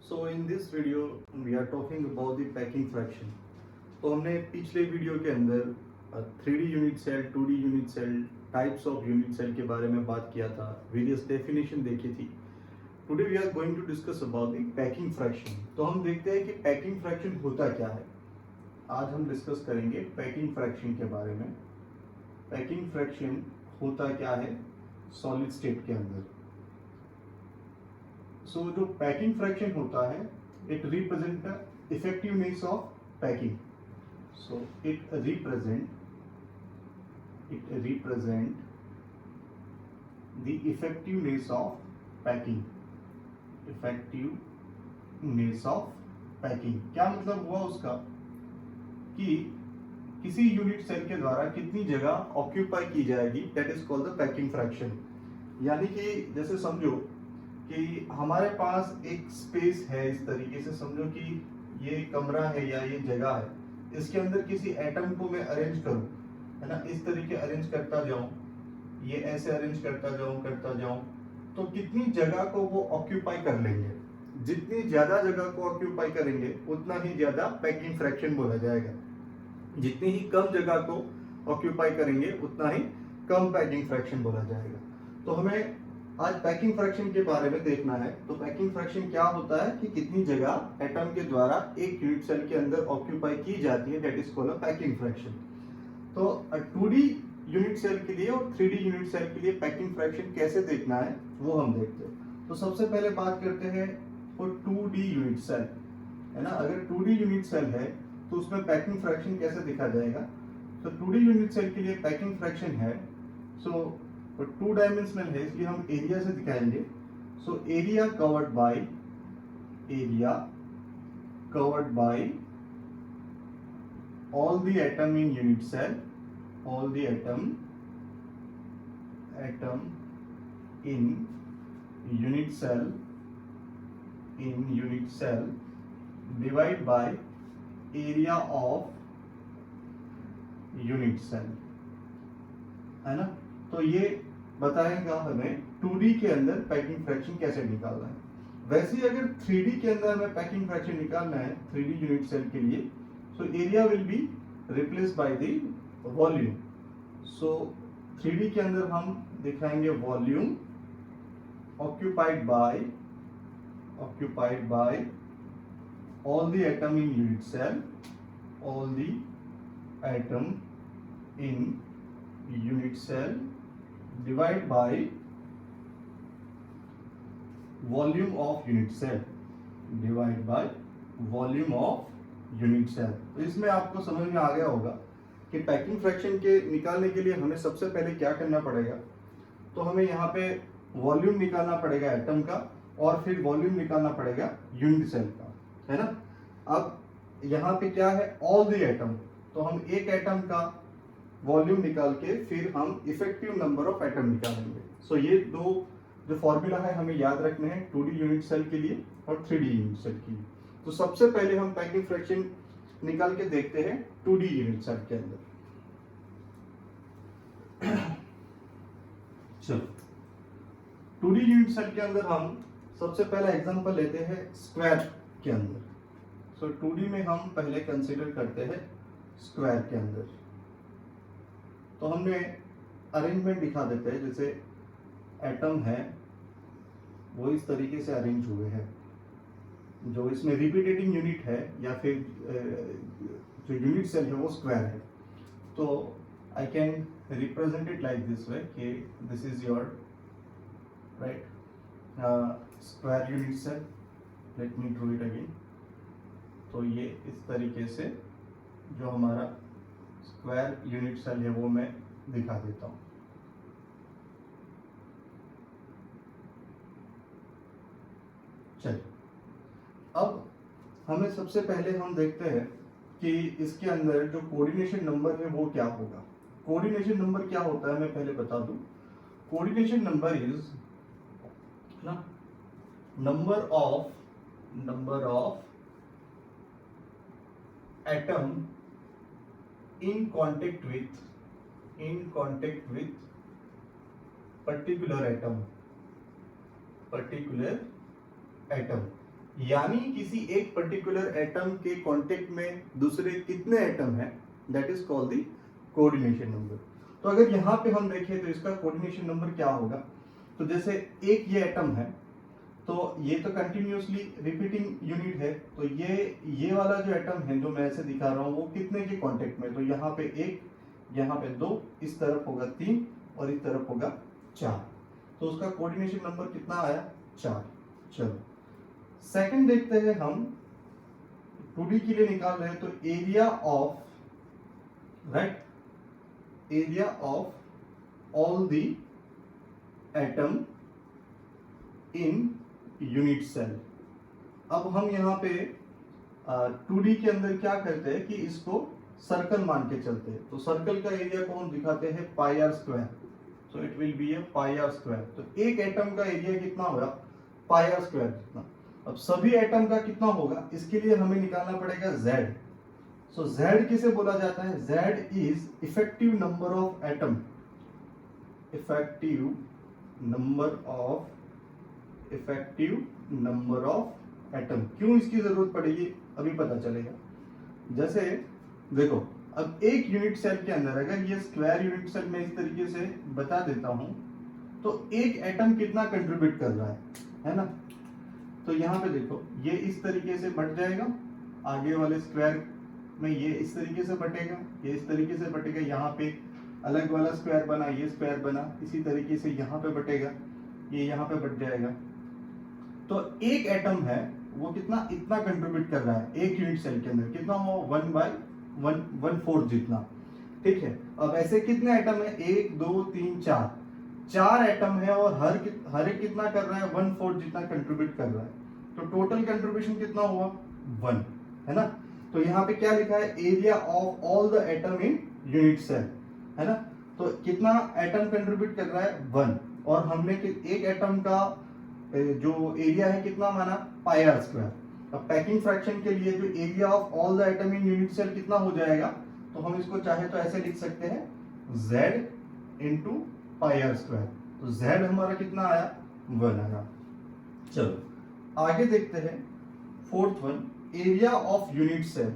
So in this video we are talking about the packing fraction. तो हमने पिछले video के अंदर 3D unit cell, 2D unit cell, types of unit cell के बारे में बात किया था, वेरियस डेफिनेशन देखी थी. Today we are going to discuss about the packing fraction. तो हम देखते हैं कि पैकिंग फ्रैक्शन होता क्या है. आज हम डिस्कस करेंगे पैकिंग फ्रैक्शन के बारे में. पैकिंग फ्रैक्शन होता क्या है सॉलिड स्टेट के अंदर. सो जो पैकिंग फ्रैक्शन होता है it represent the effectiveness of packing. So it represent the effectiveness of packing. Effectiveness of packing क्या मतलब हुआ उसका कि किसी यूनिट सेल के द्वारा कितनी जगह ऑक्यूपाई की जाएगी, that is called the packing fraction. यानी कि जैसे समझो कि हमारे पास एक स्पेस है, इस तरीके से समझो कि ये कमरा है या ये जगह है, इसके अंदर किसी एटम को मैं अरेंज करूं, है ना, इस तरीके अरेंज करता जाऊं, ये ऐसे अरेंज करता जाऊं, तो कितनी जगह को वो ऑक्यूपाई कर लेंगे. जितनी ज्यादा जगह को ऑक्यूपाई करेंगे उतना ही ज्यादा पैकिंग फ्रैक्शन बोला जाएगा. जितनी ही कम जगह को ऑक्यूपाई करेंगे उतना ही कम पैकिंग फ्रैक्शन बोला जाएगा. तो हमें आज पैकिंग फ्रैक्शन के बारे में देखना है. तो पैकिंग फ्रैक्शन क्या होता है कि कितनी जगह एटम के द्वारा एक यूनिट सेल के अंदर ऑक्यूपाई की जाती है, that is called a packing fraction. तो 2D यूनिट सेल के लिए और 3D यूनिट सेल के लिए पैकिंग फ्रैक्शन कैसे देखना है वो हम देखते हैं. तो सबसे पहले बात करते हैं वो 2D यूनिट सेल, है ना. अगर 2D यूनिट सेल है तो उसमें पैकिंग फ्रैक्शन कैसे देखा जाएगा. तो 2D यूनिट सेल के लिए पैकिंग फ्रैक्शन है, सो टू डायमेंशनल है इसलिए हम एरिया से दिखाएंगे. So area covered by all the atom in unit cell, all the atom in unit cell divide by area of unit cell, है ना. तो ये बताएगा हमें 2D के अंदर पैकिंग फ्रैक्शन कैसे निकालना है. वैसे ही अगर 3D के अंदर हमें पैकिंग फ्रैक्शन निकालना है 3D यूनिट सेल के लिए, so area will be replaced by the volume. so 3D के अंदर हम दिखाएंगे volume occupied by all the atom in unit cell, all the atom in unit cell divide by volume of unit cell, divide by volume of unit cell. तो इसमें आपको समझ में आ गया होगा कि पैकिंग फ्रैक्शन के निकालने के लिए हमें सबसे पहले क्या करना पड़ेगा. तो हमें यहाँ पे वॉल्यूम निकालना पड़ेगा एटम का और फिर वॉल्यूम निकालना पड़ेगा यूनिट सेल का, है ना. अब यहाँ पे क्या है ऑल द एटम, तो हम एक एटम का वॉल्यूम निकाल के फिर हम इफेक्टिव नंबर ऑफ एटम निकालेंगे. सो ये दो जो फॉर्मूला है हमें याद रखने हैं 2D यूनिट सेल के लिए और 3D यूनिट सेल के लिए. तो सबसे पहले हम पैकिंग फ्रैक्शन निकाल के देखते हैं 2D यूनिट सेल के अंदर. चलो 2D यूनिट सेल के अंदर हम सबसे पहला एग्जांपल लेते हैं स्क्वायर के अंदर. सो 2D में हम पहले कंसीडर करते हैं स्क्वायर के अंदर. तो हमने अरेंजमेंट दिखा देते हैं. जैसे एटम है वो इस तरीके से अरेंज हुए हैं. जो इसमें रिपीटेटिंग यूनिट है या फिर जो यूनिट सेल है वो स्क्वायर है. तो I can represent it like this way कि this is your right square unit cell. Let me draw it again. तो ये इस तरीके से जो हमारा स्क्वायर यूनिट सेल है वो मैं दिखा देता हूँ. चलिए अब हमें सबसे पहले हम देखते हैं कि इसके अंदर जो कोऑर्डिनेशन नंबर है वो क्या होगा. कोऑर्डिनेशन नंबर क्या होता है मैं पहले बता दूं. कोऑर्डिनेशन नंबर इज ना number of atom in contact with particular atom यानी किसी एक पर्टिकुलर एटम के कांटेक्ट में दूसरे कितने एटम है, that is called the coordination number. तो अगर यहाँ पे हम देखें तो इसका कोऑर्डिनेशन नंबर क्या होगा, तो जैसे एक ये एटम है तो ये तो कंटिन्यूसली रिपीटिंग यूनिट है, तो ये वाला जो एटम है जो मैं ऐसे दिखा रहा हूँ वो कितने के कांटेक्ट में, तो यहाँ पे 1, यहाँ पे 2, इस तरफ होगा 3 और इस तरफ होगा 4, तो उसका कोऑर्डिनेशन नंबर कितना आया 4। चलो सेकंड देखते हैं हम, 2D के लिए निकाल रहे हैं तो area of, right, area of all the atom in unit cell. अब हम यहाँ पे 2D के अंदर क्या करते हैं कि इसको सर्कल मान के चलते हैं, तो सर्कल का एरिया को हम दिखाते हैं pi are square, so it will be a pi are square. तो एक एटम का एरिया कितना होगा पाई आर स्क्वायर कितना। अब सभी एटम का कितना होगा इसके लिए हमें निकालना पड़ेगा z। सो z किसे बोला जाता है, z is effective number of atom, effective number of atom. क्यों इसकी जरूरत पड़ेगी अभी पता चलेगा। जैसे देखो अब एक यूनिट सेल के अंदर अगर ये स्क्वायर यूनिट सेल में इस तरीके से बता देता हूं तो एक एटम कितना कंट्रीब्यूट कर रहा है ना। तो यहाँ पे देखो ये इस तरीके से बट जाएगा, आगे वाले स्क्वायर में ये इस तरीके से बटेगा, ये इस तरीके से बटेगा, यहाँ पे अलग वाला स्क्वायर बना, ये स्क्वायर बना, इसी तरीके से यहाँ पे बटेगा, ये यहाँ पे बट जाएगा। तो एक एटम है वो कितना इतना कंट्रीब्यूट कर रहा है एक यूनिट सेल के अंदर, कितना हुआ 1/1/4 जितना, ठीक है। अब ऐसे कितने एटम है 1 2 3 4, 4 एटम है और हर एक कितना कर रहा है 1/4 जितना कंट्रीब्यूट कर रहा है, तो टोटल कंट्रीब्यूशन कितना हुआ 1, है ना। तो यहाँ पे क्या लिखा है area of all the atom in unit cell, है ना। तो कितना एटम कंट्रीब्यूट कर रहा है 1, और हमने एक एटम का जो एरिया है कितना माना पाई आर स्क्वायर। अब पैकिंग फ्रैक्शन के लिए जो area of all the atom in unit cell कितना हो जाएगा, तो हम इसको चाहे तो ऐसे लिख सकते हैं z into pi are square. तो z हमारा कितना आया 1 आया। चलो आगे देखते हैं fourth one, area of unit cell,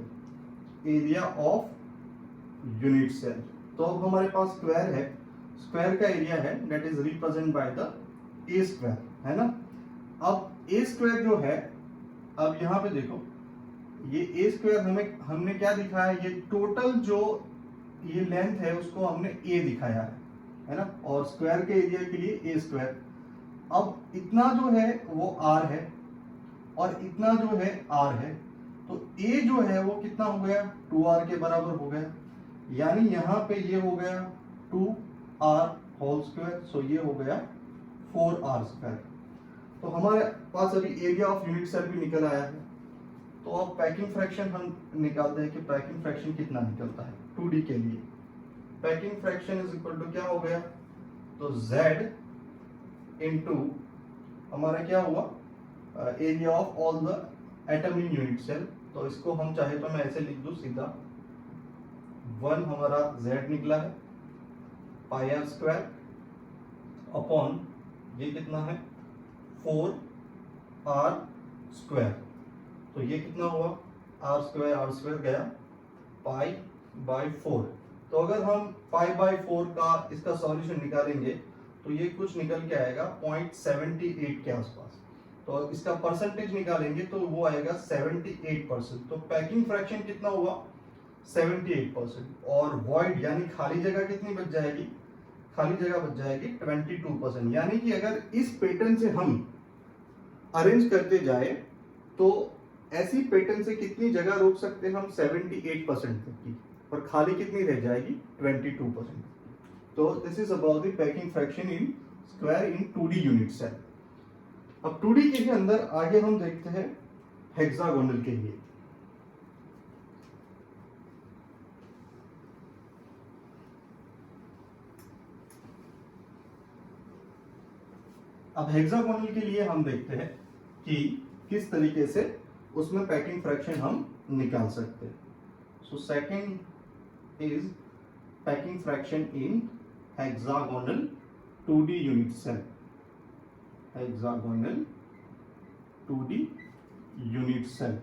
area of unit cell. तो अब हमारे पास स्क्वायर है, स्क्वायर का एरिया है that is represent by the A square, है ना। अब ए स्क्वायर जो है, अब यहाँ पे देखो ये ए स्क्वायर हमने क्या दिखाया, ये टोटल जो ये लेंथ है उसको हमने ए दिखाया है ना, और स्क्वायर के एरिया के लिए ए स्क्वायर। अब इतना जो है वो आर है और इतना जो है आर है, तो ए जो है वो कितना हो गया 2r के बराबर हो गया, यानी यहाँ पे ये हो गया 2r होल स्क्वायर, सो ये हो गया 4r स्क्वायर। तो हमारे पास अभी एरिया ऑफ यूनिट सेल भी निकल आया है। तो अब पैकिंग फ्रैक्शन हम निकालते हैं कि पैकिंग फ्रैक्शन कितना निकलता है 2D के लिए। Packing fraction is equal to क्या हो गया, तो z इनटू हमारा क्या हुआ area of all the atom in unit cell. तो इसको हम चाहे तो मैं ऐसे लिख दूं सीधा, 1 हमारा z निकला है पाई आर स्क्वायर अपॉन ये कितना है 4r स्क्वायर। तो ये कितना हुआ r स्क्वायर गया पाई बाय 4। तो अगर हम पाई बाय 4 का इसका सॉल्यूशन निकालेंगे तो ये कुछ निकल के आएगा 0.78 के आसपास। तो इसका परसेंटेज निकालेंगे तो वो आएगा 78%। तो पैकिंग फ्रैक्शन कितना हुआ 78%, और वॉइड यानी खाली जगह कितनी बच जाएगी, खाली जगह बच जाएगी 22%। यानी कि अगर इस पैटर्न से हम अरेंज करते जाए तो ऐसी पैटर्न से कितनी जगह रोक सकते हैं हम 78% तक की, और खाली कितनी रह जाएगी 22%। तो this is about the packing fraction in square in 2D unit cell. अब 2D के अंदर आगे हम देखते हैं हेक्सागोनल के लिए। अब हेक्सागोनल के लिए हम देखते हैं कि किस तरीके से उसमें पैकिंग फ्रैक्शन हम निकाल सकते हैं। So second is packing fraction in hexagonal 2D unit cell, hexagonal 2D unit cell.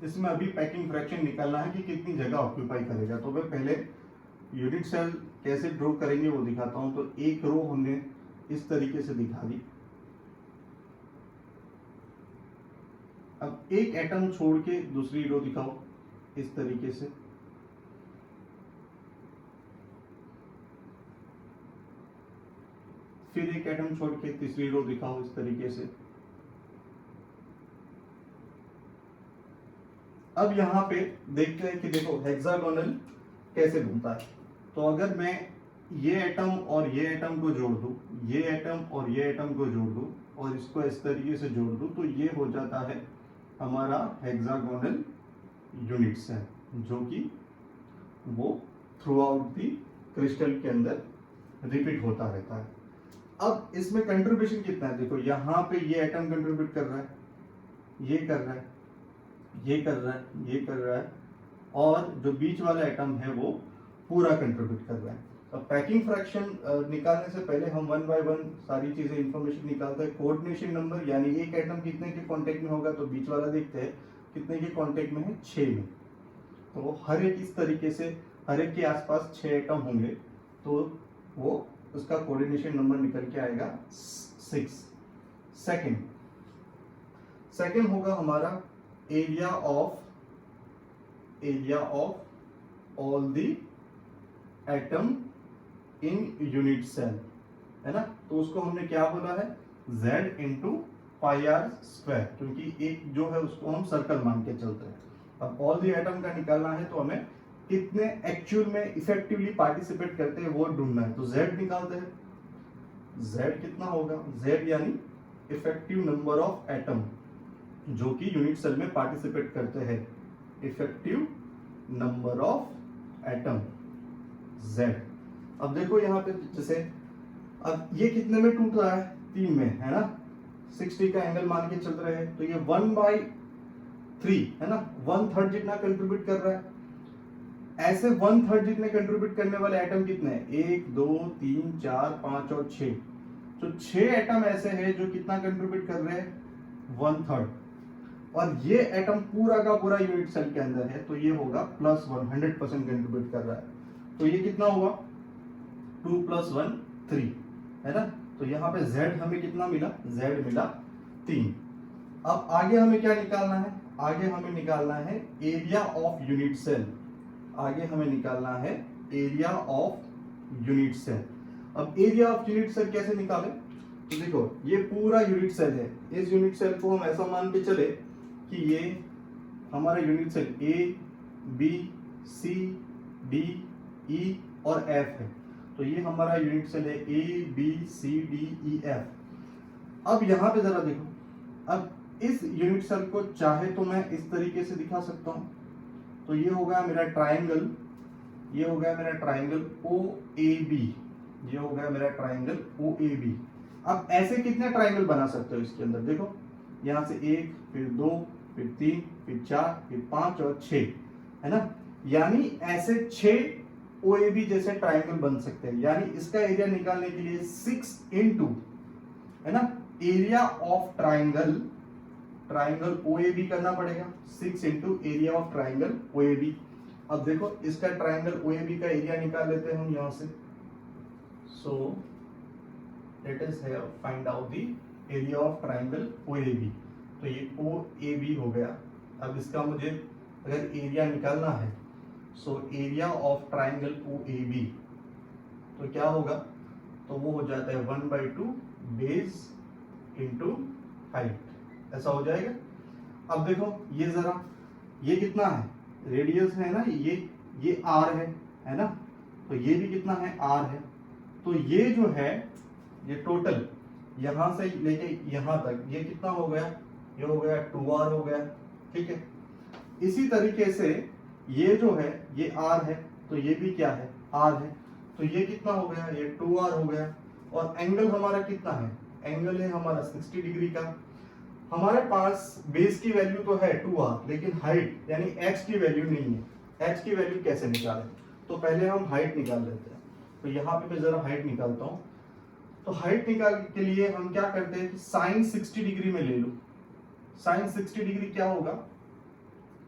इसमें अभी पैकिंग फ्रैक्शन निकालना है कि कितनी जगह ऑक्यूपाई करेगा। तो मैं पहले यूनिट सेल कैसे ड्रॉ करेंगे वो दिखाता हूं। तो एक रो हमने इस तरीके से दिखा दी। अब एक एटम छोड़ के दूसरी रो दिखाओ इस तरीके से। फिर एक एटम छोड़ के तीसरी रो दिखाओ इस तरीके से। अब यहां पे देखते हैं कि देखो हेक्सागोनल कैसे बनता है। तो अगर मैं ये एटम और ये एटम को जोड़ दूं, ये एटम और ये एटम को जोड़ दूं और इसको इस तरीके से जोड़ दूं, तो ये हो जाता है हमारा हेक्सागोनल यूनिट सेल, जो कि वो थ्रू आउट दी क्रिस्टल के अंदर रिपीट होता रहता है। अब इसमें कंट्रीब्यूशन कितना है, देखो यहाँ पे ये एटम कंट्रीब्यूट कर रहा है, ये कर रहा है, ये कर रहा है, ये कर रहा है, और जो बीच वाला एटम है वो पूरा कंट्रीब्यूट कर रहा है। अब पैकिंग फ्रैक्शन निकालने से पहले हम वन बाय वन सारी चीजें इंफॉर्मेशन निकालते हैं। कोऑर्डिनेशन नंबर यानी एक एटम कितने के कांटेक्ट में होगा, तो बीच वाला देखते हैं कितने के कांटेक्ट में है, 6 में। तो हर एक इस तरीके से हर एक के आसपास 6 एटम होंगे, तो वो उसका कोऑर्डिनेशन नंबर निकल के आएगा 6। सेकंड होगा हमारा area of all the atom in unit cell, है ना। तो उसको हमने क्या बोला है, Z into pi are square, क्योंकि एक जो है उसको हम सर्कल मान के चलते हैं। अब ऑल द एटम का निकालना है तो हमें कितने एक्चुअल में इफेक्टिवली पार्टिसिपेट करते हैं वो ढूंढना है। तो Z निकालते हैं। Z कितना होगा, Z यानी इफेक्टिव नंबर ऑफ एटम जो कि यूनिट सेल में पार्टिसिपेट करते हैं, effective number of atom Z। अब देखो यहाँ पे जैसे अब ये कितने में टूट रहा है, 3 में, है ना। 60 का एंगल मान के चल रहे हैं, तो ये 1/3 है ना, 1/3 जितना कंट्रीब्यूट कर रहा है। ऐसे 1/3 जितने कंट्रीब्यूट करने वाले एटम कितने हैं, 1 2 3 4 5 और 6। तो 6 एटम ऐसे हैं जो कितना कंट्रीब्यूट कर रहे हैं, 1/3। और ये एटम पूरा का पूरा यूनिट सेल के अंदर है, तो ये होगा +1, 100% कंट्रीब्यूट कर रहा है। तो ये कितना हुआ, 2 + 1 3, है ना। तो यहाँ पे Z हमें कितना मिला, Z मिला 3। अब आगे हमें क्या निकालना है, आगे हमें निकालना है एरिया ऑफ यूनिट सेल। आगे हमें निकालना है एरिया ऑफ यूनिट सेल। अब एरिया ऑफ यूनिट सेल कैसे निकालें, तो देखो ये पूरा यूनिट सेल है। इस यूनिट सेल को हम ऐसा मान के चले कि ये हमारा unit cell A B C D E और F है। तो ये हमारा यूनिट सेल है A B C D E F। अब यहाँ पे जरा देखो, अब इस यूनिट सेल को चाहे तो मैं इस तरीके से दिखा सकता हूँ। तो ये हो गया मेरा ट्राइंगल, ये हो गया मेरा ट्राइंगल OAB, ये हो गया मेरा ट्राइंगल OAB। अब ऐसे कितने ट्राइंगल बना सकते हो इसके अंदर, देखो यहाँ से 1 फिर 2 फिर 3 फिर 4 फिर 5 और 6, है ना। यानी ऐसे 6 OAB जैसे ट्राइंगल बन सकते हैं। यानी इसका एरिया निकालने के लिए 6 इंटू, है ना, एरिया ऑफ ट्राइंगल OAB करना पड़ेगा, 6 into area of triangle OAB। अब देखो इसका ट्राइंगल OAB का एरिया निकाल लेते हैं हम यहाँ से। So let us find out the area of triangle OAB। तो ये OAB हो गया। अब इसका मुझे अगर एरिया निकालना है, so area of triangle OAB तो क्या होगा, तो वो हो जाता है 1/2 बेस इंटू हाइट, ऐसा हो जाएगा। अब देखो ये जरा, ये कितना है, रेडियस है ना, ये R है ना। तो ये भी कितना है, R है। तो ये जो है ये टोटल यहां से लेके यहां तक ये कितना हो गया, ये हो गया 2R हो गया, ठीक है। इसी तरीके से ये जो है ये R है, तो ये भी क्या है, R है। तो ये कितना हो गया, ये 2R हो गया। और एंगल हमारा कितना है, एंगल है हमारा 60 डिग्री का। हमारे पास बेस की वैल्यू तो है 2R, लेकिन हाइट यानी x की वैल्यू नहीं है। x की वैल्यू कैसे निकालें, तो पहले हम हाइट निकाल लेते हैं। तो यहाँ पे मैं जरा हाइट निकालता हूँ। तो हाइट निकालने के लिए हम क्या करते हैं, साइन 60 डिग्री में ले लूँ, साइन 60 डिग्री क्या होगा,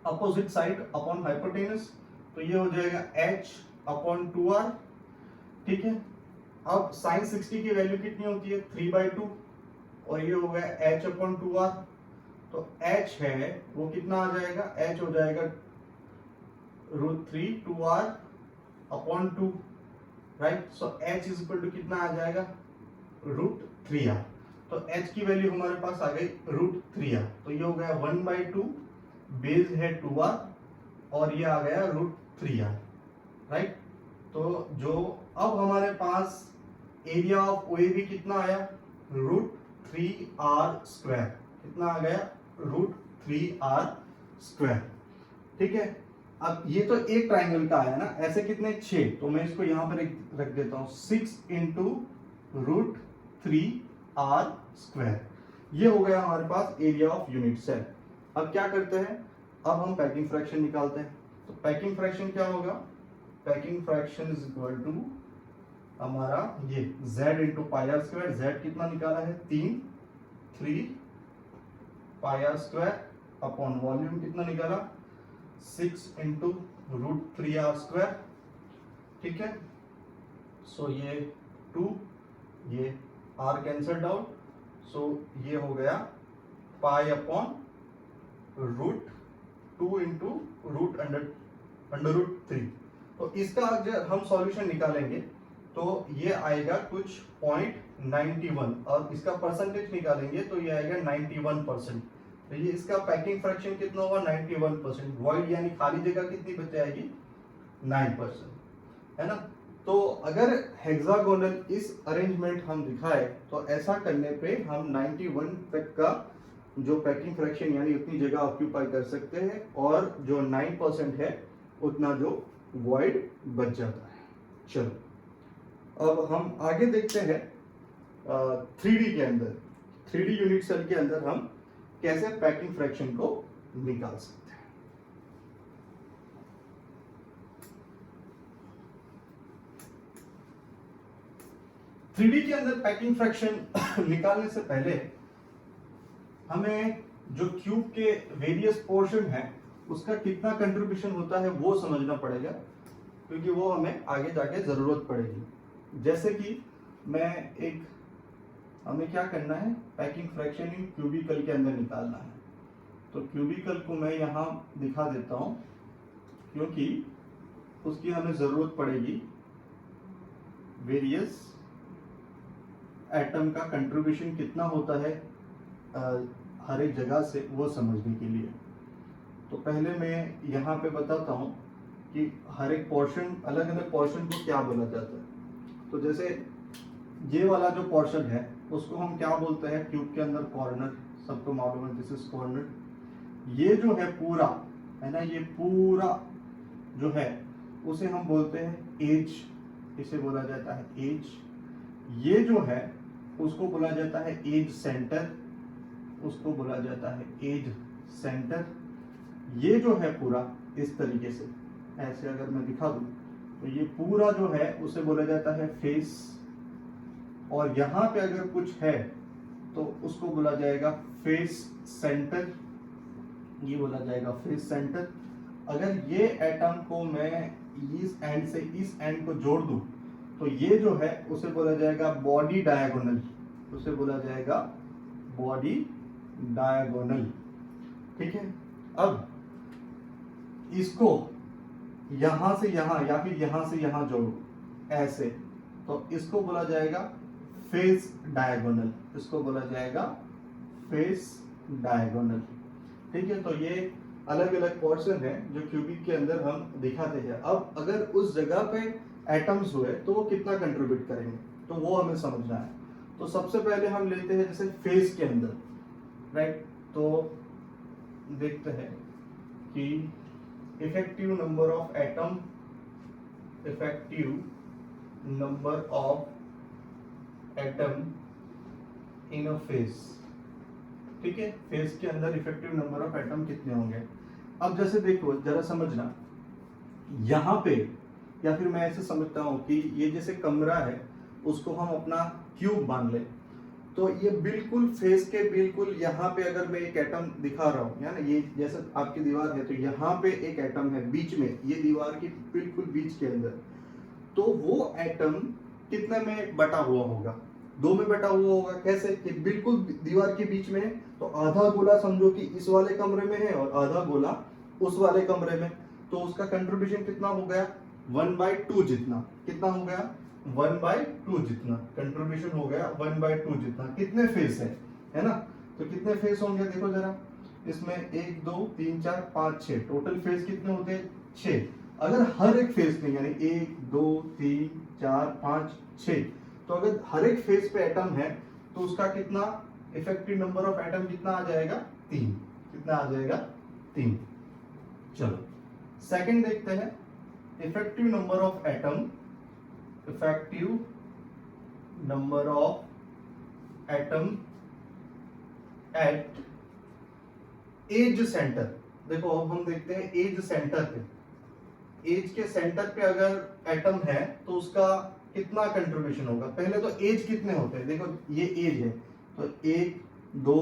अपोजिट साइड अपॉन हाइपोटेनस, तो ये हो जाएगा h अपॉन 2r। ठीक है, अब साइन 60 की वैल्यू कितनी होती है 3/2 और ये हो गया h अपॉन 2r, तो h है वो कितना आ जाएगा, h हो जाएगा √3 2r upon 2, right. So h is equal to कितना आ जाएगा √3r, तो h की वैल्यू हमारे पास आ गई √3r, तो ये हो गया 1/2, बेस है 2r और ये आ गया √3r, राइट। तो जो अब हमारे पास एरिया ऑफ OAB कितना आया √3r², कितना आ गया √3r²। ठीक है, अब ये तो एक ट्राइंगल का आया ना, ऐसे कितने 6, तो मैं इसको यहां पर रख देता हूं 6 × √3r²। ये हो गया हमारे पास एरिया ऑफ यूनिट सेल। अब क्या करते हैं, अब हम पैकिंग फ्रैक्शन निकालते हैं। तो पैकिंग फ्रैक्शन क्या होगा, packing fraction is equal to हमारा ये z × πr², z कितना निकाला है 3 πr² अपॉन वॉल्यूम कितना निकाला 6 × √3r²। ठीक है, सो ये 2, ये r कैंसल्ड आउट, सो ये हो गया पाई अपॉन √2 × √3। तो इसका अगर हम सॉल्यूशन निकालेंगे तो ये आएगा कुछ 0.91 और इसका परसेंटेज निकालेंगे तो ये आएगा 91%। तो ये इसका पैकिंग फ्रैक्शन कितना होगा 91%, वॉइड यानी खाली जगह कितनी बच जाएगी 9%, है ना। तो अगर हेक्सागोनल इस अरेंजमेंट हम दिखाए तो ऐसा करने पे हम 91 तक का जो पैकिंग फ्रैक्शन यानी उतनी जगह ऑक्यूपाई कर सकते हैं और जो 9% है उतना जो वॉइड बच जाता है। चलो अब हम आगे देखते हैं 3D के अंदर, 3D यूनिट सेल के अंदर हम कैसे पैकिंग फ्रैक्शन को निकाल सकते हैं। थ्री डी के अंदर पैकिंग फ्रैक्शन निकालने से पहले हमें जो क्यूब के वेरियस पोर्शन है उसका कितना कंट्रीब्यूशन होता है वो समझना पड़ेगा, क्योंकि वो हमें आगे जाके जरूरत पड़ेगी। जैसे कि हमें क्या करना है, पैकिंग फ्रैक्शन इन क्यूबिकल के अंदर निकालना है। तो क्यूबिकल को मैं यहाँ दिखा देता हूँ क्योंकि उसकी हमें जरूरत पड़ेगी वेरियस एटम का कंट्रीब्यूशन कितना होता है हर एक जगह से वो समझने के लिए। तो पहले मैं यहाँ पे बताता हूँ कि हर एक पोर्शन, अलग अलग पोर्शन को क्या बोला जाता है। तो जैसे ये वाला जो पोर्शन है उसको हम क्या बोलते हैं क्यूब के अंदर, कॉर्नर, सबको मालूम है दिस इज कॉर्नर। ये जो है पूरा है ना, ये पूरा जो है उसे हम बोलते हैं एज, इसे बोला जाता है एज। ये जो है उसको बोला जाता है एज सेंटर, उसको बोला जाता है एज सेंटर। ये जो है पूरा इस तरीके से ऐसे अगर मैं दिखा दूं तो ये पूरा जो है उसे बोला जाता है फेस, और यहाँ पे अगर कुछ है तो उसको बोला जाएगा फेस सेंटर, ये बोला जाएगा फेस सेंटर। अगर ये एटम को मैं इस एंड से इस एंड को जोड़ दूं तो ये जो है उसे बोला जाएगा बॉडी डायगोनल, उसे बोला जाएगा बॉडी डायगोनल। ठीक है, अब इसको यहां से यहां या फिर यहां से यहां जोड़ो ऐसे, तो इसको बोला जाएगा फेस डायगोनल, इसको बोला जाएगा फेस डायगोनल। ठीक है, तो ये अलग अलग पोर्शन है जो क्यूबिक के अंदर हम दिखाते हैं। अब अगर उस जगह पे एटम्स हुए तो वो कितना कंट्रीब्यूट करेंगे तो वो हमें समझना है। तो सबसे पहले हम लेते हैं जैसे फेस के अंदर, राइट। तो देखते हैं कि effective number of atom, effective number of atom in a face. ठीक है, फेस के अंदर इफेक्टिव नंबर ऑफ एटम कितने होंगे। अब जैसे देखो जरा समझना, यहाँ पे या फिर मैं ऐसे समझता हूँ कि ये जैसे कमरा है उसको हम अपना क्यूब मान ले, तो ये बिल्कुल फेस के बिल्कुल यहाँ पे अगर मैं एक एटम दिखा रहा हूँ, है ना, ये जैसे आपकी दीवार है तो यहाँ पे एक एटम है बीच में, ये दीवार की बिल्कुल बीच के अंदर, तो वो एटम कितने में बटा हुआ होगा? 2 में बटा हुआ होगा। कैसे? कि बिल्कुल दीवार के बीच में है, तो आधा गोला समझो कि इस वाले कमरे में है और आधा गोला उस वाले कमरे में, तो उसका कंट्रीब्यूशन कितना हो गया? 1/2 जितना। कितना हो गया? 1/2 जितना कंट्रीब्यूशन हो गया, 1/2 जितना। कितने फेस है ना? तो कितने फेस होंगे देखो जरा, इसमें 1 2 3 4 5 6, टोटल फेस कितने होते हैं? 6। अगर हर एक फेस में यानी 1 2 3 4 5 6, तो अगर हर एक फेस पे एटम है तो उसका कितना इफेक्टिव नंबर ऑफ एटम कितना आ जाएगा? 3। कितना आ जाएगा? 3। चलो सेकंड देखते हैं, effective number of atom, effective number of atom at edge center. देखो अब हम देखते हैं एज सेंटर पे, एज के सेंटर पे अगर एटम है तो उसका कितना कंट्रीब्यूशन होगा? पहले तो एज कितने होते हैं, देखो ये एज है तो 1 2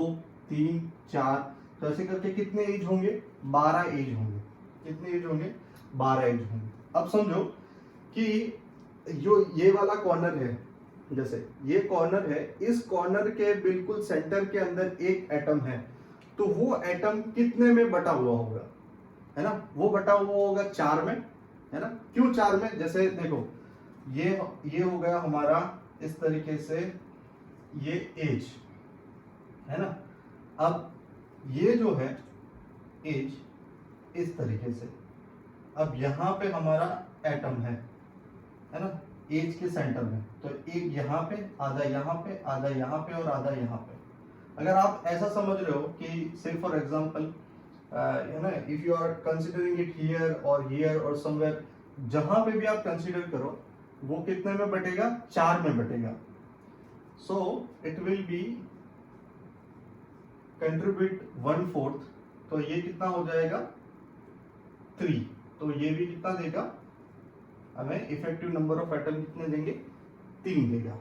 3 4, तो ऐसे करके कितने एज होंगे? 12 एज होंगे। कितने एज होंगे? 12 एज होंगे। अब समझो कि जो ये वाला कॉर्नर है, जैसे ये कॉर्नर है, इस कॉर्नर के बिल्कुल सेंटर के अंदर एक एटम है, तो वो एटम कितने में बटा हुआ होगा? है ना, वो बटा हुआ होगा 4 में, है ना। क्यों 4 में? जैसे देखो ये हो गया हमारा इस तरीके से, ये एज है ना। अब ये जो है एज इस तरीके से, अब यहां पे हमारा एटम है ना, एज के सेंटर में, तो एक यहाँ पे, आधा यहाँ पे, आधा यहाँ पे और आधा यहाँ पे। अगर आप ऐसा समझ रहे हो कि से फॉर एग्जांपल है ना, if you are considering it here और समवेयर, जहां पे भी आप कंसीडर करो वो कितने में बटेगा? 4 में बटेगा। So it will be contribute 1/4, तो ये कितना हो जाएगा? 3। तो ये भी कितना देगा हमें? इफेक्टिव नंबर ऑफ एटम कितने देंगे? 3 देगा।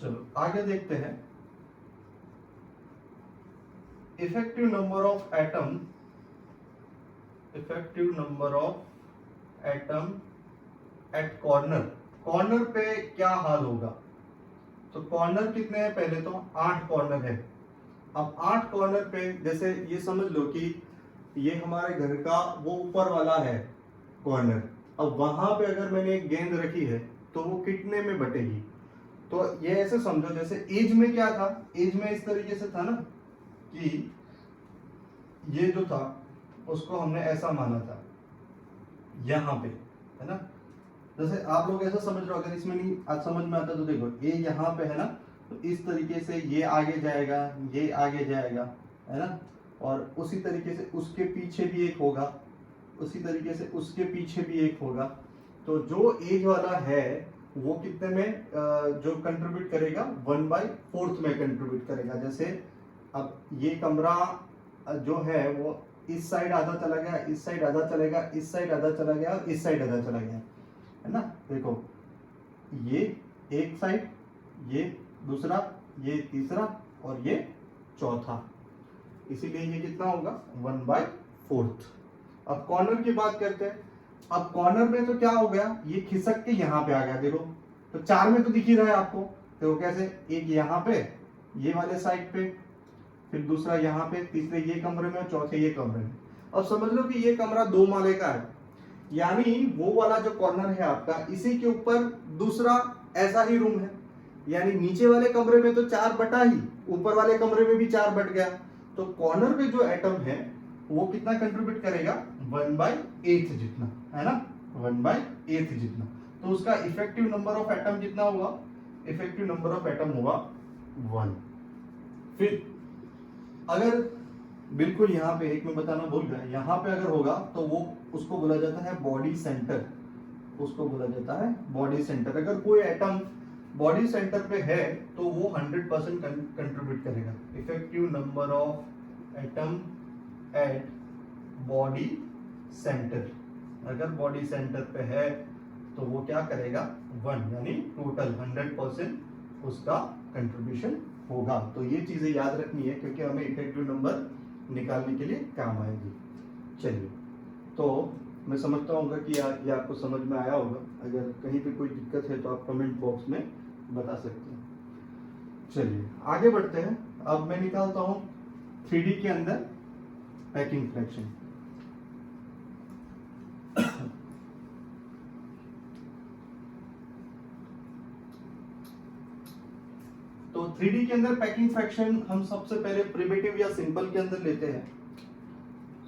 चलो आगे देखते हैं, effective number of atom, effective number of atom eight corner. Corner पे क्या हाल होगा? तो कॉर्नर कितने हैं? पहले तो 8 कॉर्नर है। अब 8 कॉर्नर पे, जैसे ये समझ लो कि ये हमारे घर का वो ऊपर वाला है कॉर्नर, अब वहां पे अगर मैंने एक गेंद रखी है तो वो कितने में बटेगी? तो ये ऐसे समझो, जैसे एज में क्या था? एज में इस तरीके से था ना कि ये जो था उसको हमने ऐसा माना था यहां पे, है ना। जैसे आप लोग ऐसा समझ रहे हो, अगर इसमें नहीं आज समझ में आता तो देखो, ये यहाँ पे है ना, तो इस तरीके से ये आगे जाएगा, ये आगे जाएगा, है ना, और उसी तरीके से उसके पीछे भी एक होगा, उसी तरीके से उसके पीछे भी एक होगा। तो जो एज वाला है वो कितने में जो कंट्रीब्यूट करेगा? 1/4 में कंट्रीब्यूट करेगा। जैसे अब ये कमरा जो है वो इस साइड आधा चला गया, इस साइड आधा चलेगा, इस साइड आधा चला गया और इस साइड आधा चला गया, है ना। देखो ये एक साइड, ये दूसरा, ये तीसरा और ये चौथा, इसीलिए ये कितना होगा? 1/4। अब कॉर्नर की बात करते हैं। अब कॉर्नर में तो क्या हो गया? ये खिसक के यहाँ पे आ गया, देखो तो 4 में तो दिख ही रहा है आपको। देखो कैसे, एक यहाँ पे ये वाले साइड पे, फिर दूसरा यहाँ पे, तीसरे ये कमरे में, चौथे ये कमरे में। अब समझ लो कि ये कमरा 2 माले का है, यानी वो वाला जो कॉर्नर है आपका, इसी के ऊपर दूसरा ऐसा ही रूम है, यानी नीचे वाले कमरे में तो 4 बटा ही, ऊपर वाले कमरे में भी 4 बट गया। तो कॉर्नर पे जो एटम है वो कितना कंट्रीब्यूट करेगा? 1/8 जितना, है ना, 1/8 जितना। तो उसका इफेक्टिव नंबर ऑफ एटम कितना होगा? इफेक्टिव नंबर ऑफ एटम होगा 1। फिर अगर बिल्कुल यहाँ पे एक मैं बताना भूल गया, यहाँ पे अगर होगा तो वो उसको बोला जाता है बॉडी सेंटर, उसको बोला जाता है बॉडी सेंटर। अगर कोई एटम बॉडी सेंटर पे है तो वो 100% कंट्रीब्यूट करेगा। Effective number of atom eight body centre, अगर बॉडी सेंटर पे है तो वो क्या करेगा? 1, यानी टोटल 100% उसका कंट्रीब्यूशन होगा। तो ये चीजें याद रखनी है क्योंकि हमें इफेक्टिव नंबर निकालने के लिए काम आएगी। चलिए, तो मैं समझता हूँ कि ये आपको समझ में आया होगा। अगर कहीं पे कोई दिक्कत है तो आप कमेंट बॉक्स में बता सकते हैं। चलिए आगे बढ़ते हैं। अब मैं निकालता हूँ 3D के अंदर पैकिंग फ्रैक्शन। तो 3D के अंदर पैकिंग फ्रैक्शन हम सबसे पहले प्रिमिटिव या सिंपल के अंदर लेते हैं।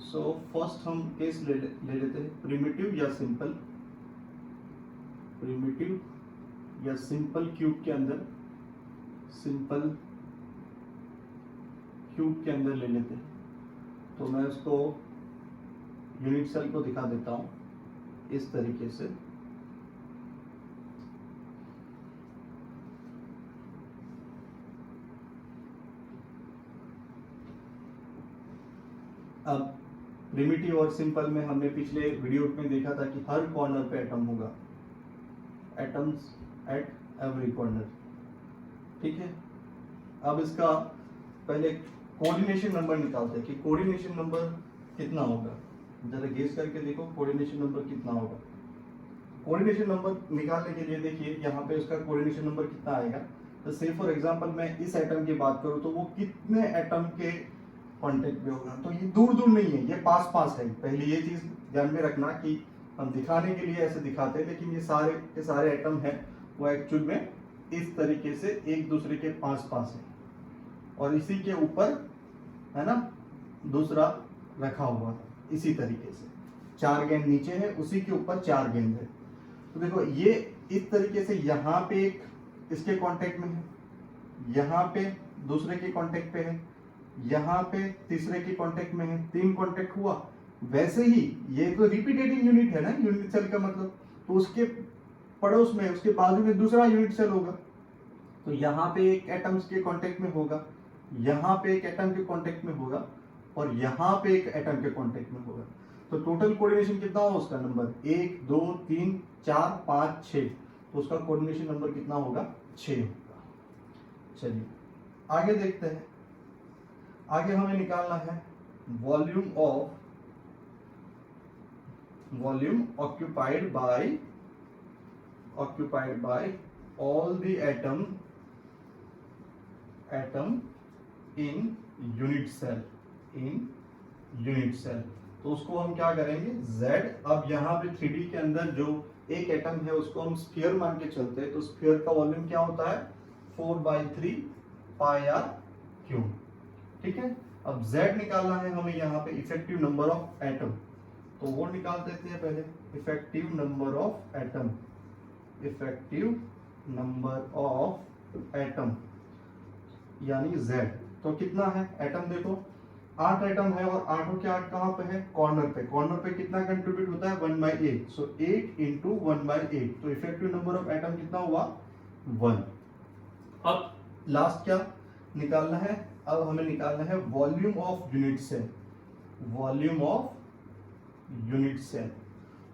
सो फर्स्ट हम केस ले लेते हैं प्रिमिटिव या सिंपल। प्रिमिटिव या सिंपल क्यूब के अंदर, सिंपल क्यूब के अंदर ले लेते हैं। तो मैं उसको यूनिट सेल को दिखा देता हूं इस तरीके से। अब प्रिमिटिव और सिंपल में हमने पिछले वीडियो में देखा था कि हर कॉर्नर पे एटम होगा, एटम्स एट एवरी कॉर्नर। ठीक है, अब इसका पहले कोऑर्डिनेशन नंबर निकालते हैं कि कोऑर्डिनेशन नंबर कितना होगा। जरा गेस करके देखो कोऑर्डिनेशन नंबर कितना होगा। कोऑर्डिनेशन नंबर निकालने के लिए देखिए यहाँ पे उसका कोऑर्डिनेशन नंबर कितना आएगा। तो से फॉर एग्जांपल मैं इस एटम की बात करूँ तो वो कितने एटम के कांटेक्ट में होगा। तो ये दूर दूर नहीं है, ये पास पास है। पहले ये चीज ध्यान में रखना कि हम दिखाने के लिए ऐसे दिखाते हैं, लेकिन ये सारे के सारे एटम है वो एक्चुअल में इस तरीके से एक दूसरे के पास पास है। और इसी के ऊपर है ना दूसरा रखा हुआ है इसी तरीके से। 4 गेंद नीचे है, उसी के ऊपर 4 गेंद है। तो देखो ये इस तरीके से यहाँ पे एक इसके कांटेक्ट में है, यहाँ पे दूसरे के कांटेक्ट पे है, यहाँ पे तीसरे के कांटेक्ट में है। 3 कांटेक्ट हुआ। वैसे ही ये तो रिपीटेटिंग यूनिट है ना, यूनिट सेल का मतलब, तो उसके पड़ोस में उसके बाजू में दूसरा यूनिट सेल होगा। तो यहाँ पे एक एटम्स के कांटेक्ट में होगा, यहाँ पे एक एटम के कांटेक्ट में होगा और यहाँ पे एक एटम के कांटेक्ट में होगा। तो टोटल कोऑर्डिनेशन कितना होगा उसका नंबर 1 2 3 4 5 6। तो उसका कोऑर्डिनेशन नंबर कितना होगा 6 होगा। चलिए आगे देखते हैं। आगे हमें निकालना है volume occupied by all the atom in unit cell। तो उसको हम क्या करेंगे Z। अब यहाँ पे 3D के अंदर जो एक एटम है उसको हम स्फीयर मान के चलते हैं। तो स्फीयर का वॉल्यूम क्या होता है 4/3 पाई आर क्यूब। ठीक है, अब Z निकालना है हमें यहाँ पे इफेक्टिव नंबर ऑफ एटम। तो वो निकाल देते हैं पहले effective number of atom. Effective number of atom यानी Z। तो कितना है एटम, देखो 8 एटम है और 8 के 8 कहाँ पे है कॉर्नर पे। कॉर्नर पे कितना कंट्रीब्यूट होता है 1/8। सो 8 इंटू 1/8। तो इफेक्टिव नंबर ऑफ एटम कितना हुआ 1। अब लास्ट क्या निकालना है, अब हमें निकालना है volume of unit cell. Volume of unit cell.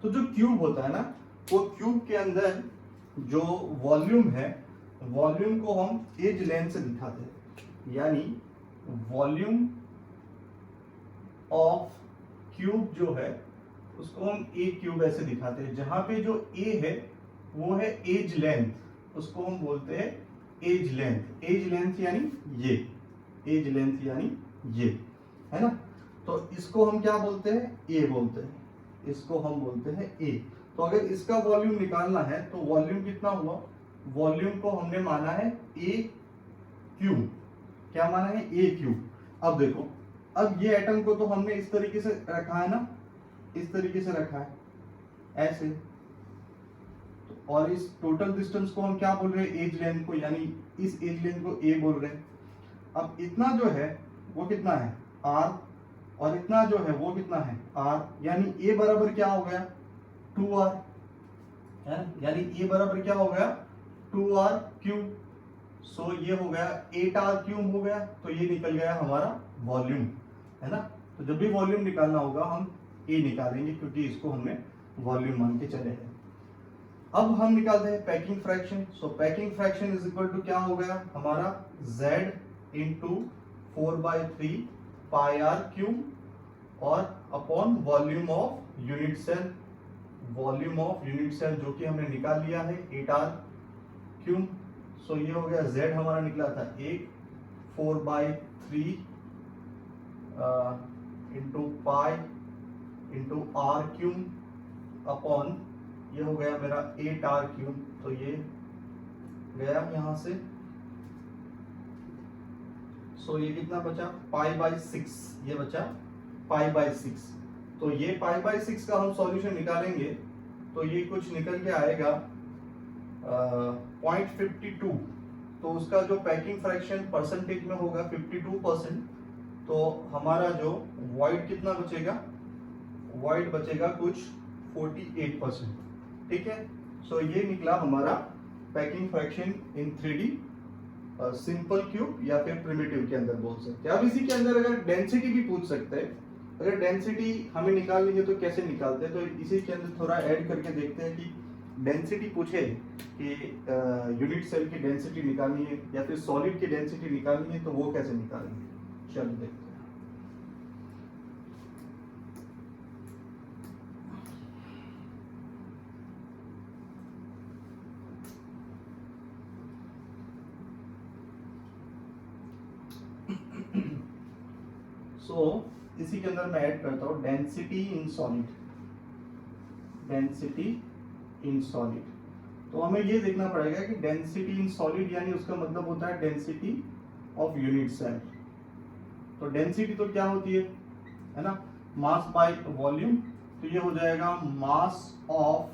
तो जो क्यूब होता है ना, वो क्यूब के अंदर जो वॉल्यूम है, वॉल्यूम को हम एज लेंथ से दिखाते हैं। यानी वॉल्यूम ऑफ क्यूब जो है उसको हम ए क्यूब ऐसे दिखाते हैं। जहां पे जो ए है वो है एज लेंथ, उसको हम बोलते हैं एज लेंथ। एज लेंथ यानी ये, एज लेंथ यानी ये है ना। तो इसको हम क्या बोलते हैं ए बोलते हैं, इसको हम बोलते हैं ए। तो अगर इसका वॉल्यूम निकालना है तो वॉल्यूम कितना हुआ, वॉल्यूम को हमने माना है ए क्यूब। क्या माना है ए क्यूब। अब देखो, अब ये एटम को तो हमने इस तरीके से रखा है ना, इस तरीके से रखा है ऐसे। और इस टोटल डिस्टेंस को हम क्या बोल रहे हैं एज लेंथ को, यानी इस एज लेंथ को ए बोल रहे हैं। अब इतना जो है वो कितना है आर, और इतना जो है वो कितना है आर, यानी ए बराबर क्या हो गया 2r है, यानी ए बराबर क्या हो गया 2r क्यूब। सो ये हो गया 8r क्यूब हो गया। तो ये निकल गया हमारा वॉल्यूम है ना। तो जब भी वॉल्यूम निकालना होगा हम ए निकालेंगे क्योंकि इसको हमने वॉल्यूम मान के चले हैं। अब हम निकालते हैं packing fraction. So packing fraction is equal to क्या हो गया हमारा Z into 4/3 pi r cube और upon volume of unit cell, volume of unit cell जो कि हमने निकाल लिया है 8R क्यूब। सो ये हो गया Z हमारा निकला था 4/3 into pi into r cube upon ये हो गया मेरा 8R क्यूब। तो ये गया यहां से। सो ये कितना बचा π/6, ये बचा π/6। तो ये π/6 का हम सॉल्यूशन निकालेंगे तो ये कुछ निकल के आएगा 0.52। तो उसका जो पैकिंग फ्रैक्शन परसेंटेज में होगा 52%। तो हमारा जो वॉइड कितना बचेगा, वॉइड बचेगा कुछ 48%। ठीक है। सो ये निकला हमारा पैकिंग फ्रैक्शन इन 3D सिंपल क्यूब या फिर प्रिमिटिव के अंदर बोल सकते हैं। अब इसी के अंदर अगर डेंसिटी भी पूछ सकते हैं, अगर डेंसिटी हमें निकालनी है तो कैसे निकालते हैं, तो इसी के अंदर थोड़ा ऐड करके देखते हैं कि डेंसिटी पूछे कि यूनिट सेल की डेंसिटी निकालनी है या फिर सॉलिड की डेंसिटी निकालनी है तो वो कैसे निकालेंगे। चलो देखते हैं। सो इसी के अंदर मैं ऐड करता हूं density in solid, density in solid. तो हमें ये देखना पड़ेगा कि डेंसिटी इन सॉलिड यानी उसका मतलब होता है डेंसिटी ऑफ यूनिट सेल। तो डेंसिटी तो क्या होती है ना, मास बाय वॉल्यूम। तो ये हो जाएगा mass of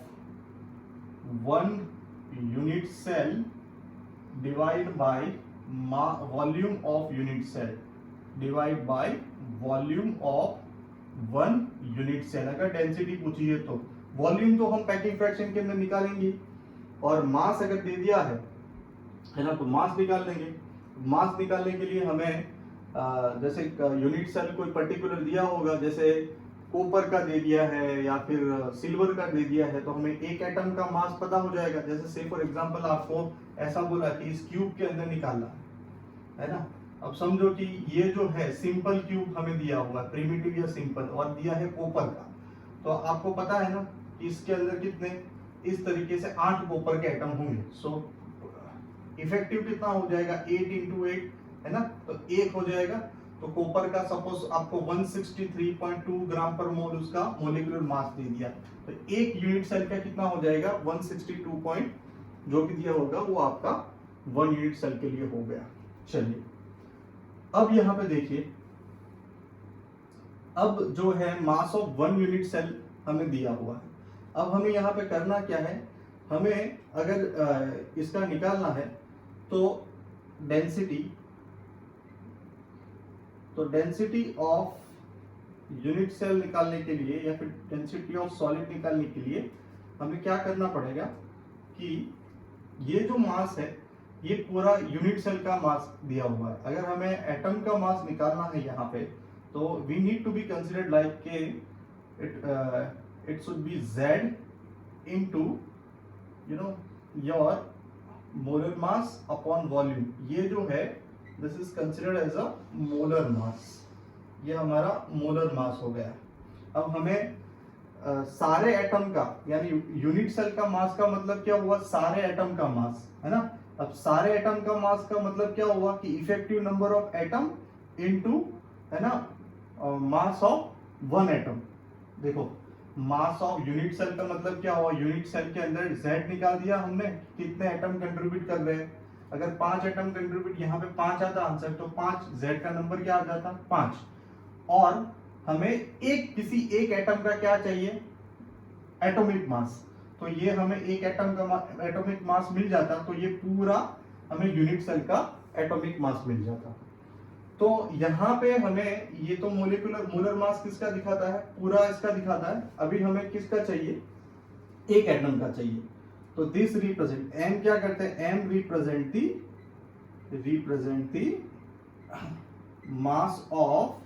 1 unit cell divide by volume of unit cell divide by volume of 1 unit cell. अगर डेंसिटी पूछी है तो वॉल्यूम तो हम पैकिंग फ्रैक्शन के अंदर निकालेंगे और मास अगर दे दिया है ना तो मास निकाल लेंगे। मास निकालने के लिए हमें जैसे यूनिट सेल कोई पर्टिकुलर दिया होगा, जैसे कॉपर का दे दिया है या फिर सिल्वर का दे दिया है तो हमें एक एटम का मास पता हो जाएगा। जैसे से फॉर एग्जांपल आपको ऐसा बोला कि इस क्यूब के अंदर निकालना है ना। अब समझो कि ये जो है सिंपल क्यूब हमें दिया हुआ प्रिमिटिव या सिंपल और दिया है कॉपर का, तो आपको पता है ना कि इसके अंदर कितने इस तरीके से 8 कॉपर के एटम होंगे। सो इफेक्टिव कितना हो जाएगा 8 into 8 है ना, तो 1 हो जाएगा। तो कॉपर का सपोज आपको 163.2 ग्राम पर मोल उसका मोलिकुलर मास दे दिया, तो एक यूनिट सेल का कितना हो जाएगा 162 पॉइंट जो भी दिया होगा वो आपका 1 यूनिट सेल के लिए हो गया। चलिए अब यहां पे देखिए, अब जो है मास ऑफ 1 यूनिट सेल हमें दिया हुआ है। अब हमें यहाँ पे करना क्या है, हमें अगर इसका निकालना है तो डेंसिटी ऑफ यूनिट सेल निकालने के लिए या फिर डेंसिटी ऑफ सॉलिड निकालने के लिए हमें क्या करना पड़ेगा कि ये जो मास है ये पूरा यूनिट सेल का मास दिया हुआ है। अगर हमें एटम का मास निकालना है यहाँ पे तो we need to be considered like के it should be Z into your molar mass upon volume। ये जो है this is considered as a molar mass, ये हमारा मोलर मास हो गया। अब हमें सारे एटम का यानी यूनिट सेल का मास का मतलब क्या हुआ, सारे एटम का मास है ना। अब सारे एटम का मास का मतलब क्या हुआ कि effective number of atom into है ना मास ऑफ 1 एटम। देखो मास ऑफ यूनिट सेल का मतलब क्या हुआ, यूनिट सेल के अंदर Z निकाल दिया हमने, कितने एटम कंट्रीब्यूट कर रहे हैं। अगर 5 एटम कंट्रीब्यूट, यहाँ पे 5 आता आंसर, तो 5 Z का नंबर क्या आ जाता 5। और हमें किसी एक एटम का क्या चाहिए, एटॉमिक मास। तो ये हमें एक एटम का एटॉमिक मास मिल जाता तो ये पूरा हमें यूनिट सेल का एटॉमिक मास मिल जाता। तो यहाँ पे हमें ये तो मोलर मास किसका दिखाता है, पूरा इसका दिखाता है। अभी हमें किसका चाहिए, एक एटम का चाहिए। तो दिस रिप्रेजेंट एम क्या करते हैं, M represent the mass of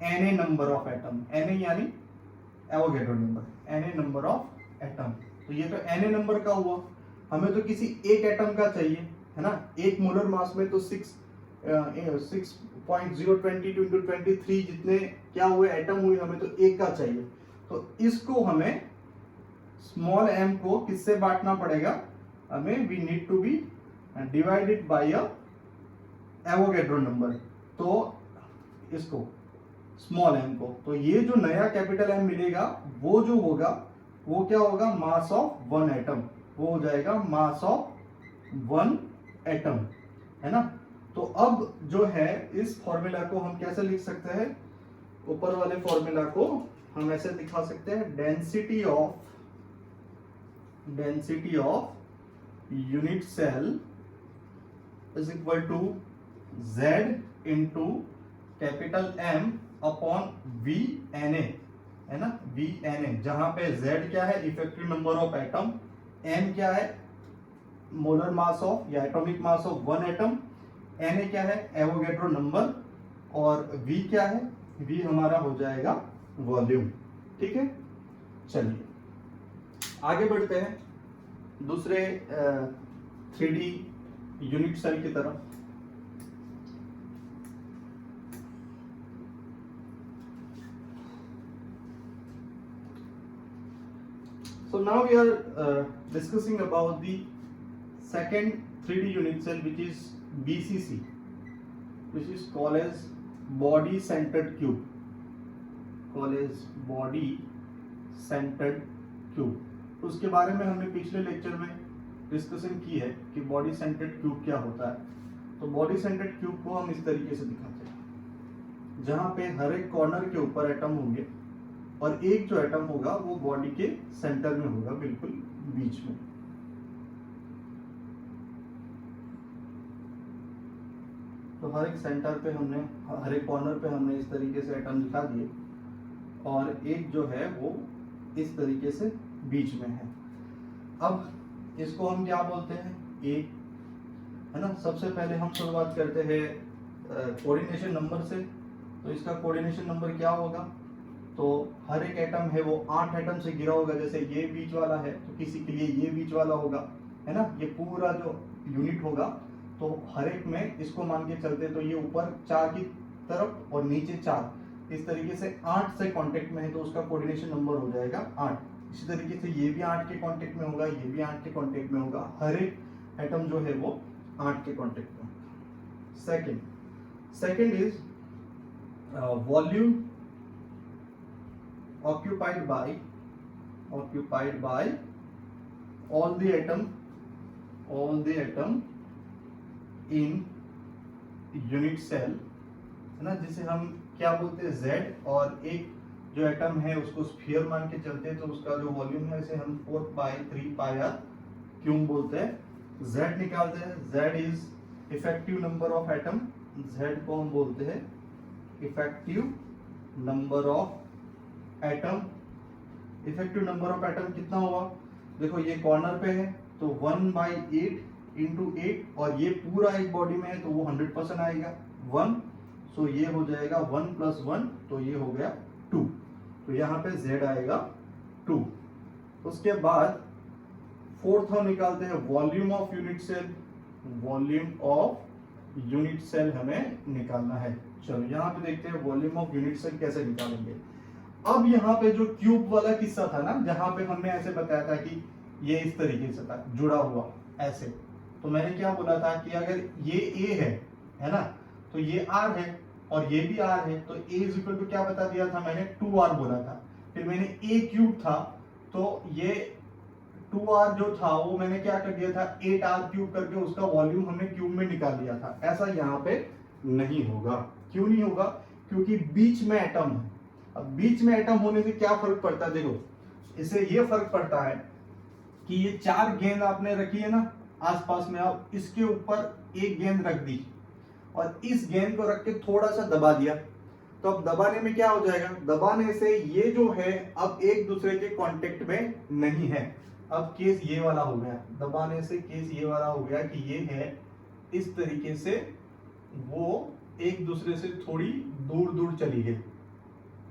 Na number of atom, Na यानी Avogadro number, Na number of atom. तो तो ये तो Na नंबर का हुआ, हमें तो किसी एक एटम का चाहिए, है ना। एक मोलर मास में तो 6.022 into 23 जितने क्या हुए एटम हुए, हमें तो एक का चाहिए। तो इसको हमें स्मॉल m को किससे बांटना पड़ेगा, हमें we need to be divided by a Avogadro number. तो इसको स्मॉल m को, तो ये जो नया कैपिटल M मिलेगा वो जो होगा वो क्या होगा, मास ऑफ वन एटम, वो हो जाएगा मास ऑफ वन एटम, है ना। तो अब जो है इस फॉर्मूला को हम कैसे लिख सकते हैं, ऊपर वाले फॉर्मूला को हम ऐसे दिखा सकते हैं, density of unit cell is equal to Z into capital M upon VNA, है ना, VNA, जहां पे Z क्या है, effective number of atom, M क्या है, मोलर मास ऑफ या atomic mass of one atom, Na क्या है, एवोगैड्रो नंबर, और V क्या है, V हमारा हो जाएगा वॉल्यूम। ठीक है, चलिए आगे बढ़ते हैं दूसरे 3D यूनिट सेल की तरफ। So now we are discussing about the second 3D unit cell, which is BCC, which is called as body centered cube, उसके बारे में हमने पिछले लेक्चर में डिस्कशन की है कि बॉडी सेंटर्ड क्यूब क्या होता है। तो बॉडी सेंटर्ड क्यूब को हम इस तरीके से दिखाते हैं, जहां पे हर एक कॉर्नर के ऊपर एटम होंगे और एक जो एटम होगा वो बॉडी के सेंटर में होगा, बिल्कुल बीच में। तो हर एक सेंटर पे हमने, हर एक कॉर्नर पे हमने इस तरीके से एटम दिखा दिए, और एक जो है वो इस तरीके से बीच में है। अब इसको हम क्या बोलते हैं, एक, है ना। सबसे पहले हम शुरुआत करते हैं कोऑर्डिनेशन नंबर से। तो इसका कोऑर्डिनेशन नंबर क्या होगा, तो हर एक एटम है वो 8 एटम से घिरा होगा। जैसे ये बीच वाला है तो किसी के लिए ये बीच वाला होगा, है ना। ये पूरा जो यूनिट होगा तो हर एक में इसको मान के चलते, तो ये ऊपर 4 की तरफ और नीचे 4, इस तरीके से 8 से कांटेक्ट में है तो उसका कोऑर्डिनेशन नंबर हो जाएगा 8। इसी तरीके से ये भी 8 के कांटेक्ट में होगा, ये भी 8 के कांटेक्ट में होगा, हर एक एटम जो है वो 8 के कांटेक्ट में। Second is volume occupied by all the atom in unit cell, है ना, जिसे हम क्या बोलते हैं, Z, और एक जो एटम है उसको स्फीयर मान के चलते हैं तो उसका जो वॉल्यूम है इसे हम 4π3πr क्यूब बोलते हैं। Z निकालते हैं, Z is effective number of atom, Z को हम बोलते हैं effective number of atom. Effective number of atom कितना हुआ, देखो ये कॉर्नर पे है तो 1/8 इंटू 8, और ये पूरा एक बॉडी में है तो वो 100% आएगा 1, सो ये हो जाएगा 1 + 1, तो ये हो गया 2, तो यहाँ पे Z आएगा 2। उसके बाद फोर्थ हम निकालते हैं volume of unit cell, volume of unit cell हमें निकालना है। चलो यहाँ पे देखते हैं वॉल्यूम ऑफ यूनिट सेल कैसे निकालेंगे। अब यहाँ पे जो क्यूब वाला किस्सा था ना, जहां पे हमने ऐसे बताया था कि ये इस तरीके से था जुड़ा हुआ ऐसे, तो मैंने क्या बोला था कि अगर ये A है ना, तो ये R है और ये भी R है, तो A = क्या बता दिया था मैंने, 2R बोला था। फिर मैंने A क्यूब था तो ये 2R जो था वो मैंने क्या कर दिया था, 8R क्यूब करके उसका वॉल्यूम हमने क्यूब में निकाल दिया था। ऐसा यहाँ पे नहीं होगा। क्यों नहीं होगा, क्योंकि बीच में एटम है। अब बीच में एटम होने से क्या फर्क पड़ता है, देखो इससे ये फर्क पड़ता है कि ये 4 गेंद आपने रखी है ना आसपास में, आप इसके ऊपर एक गेंद रख दी और इस गेंद को रख के थोड़ा सा दबा दिया, तो अब दबाने में क्या हो जाएगा, दबाने से ये जो है अब एक दूसरे के कांटेक्ट में नहीं है। अब केस ये वाला हो गया, दबाने से केस ये वाला हो गया कि ये है इस तरीके से, वो एक दूसरे से थोड़ी दूर दूर चली गई,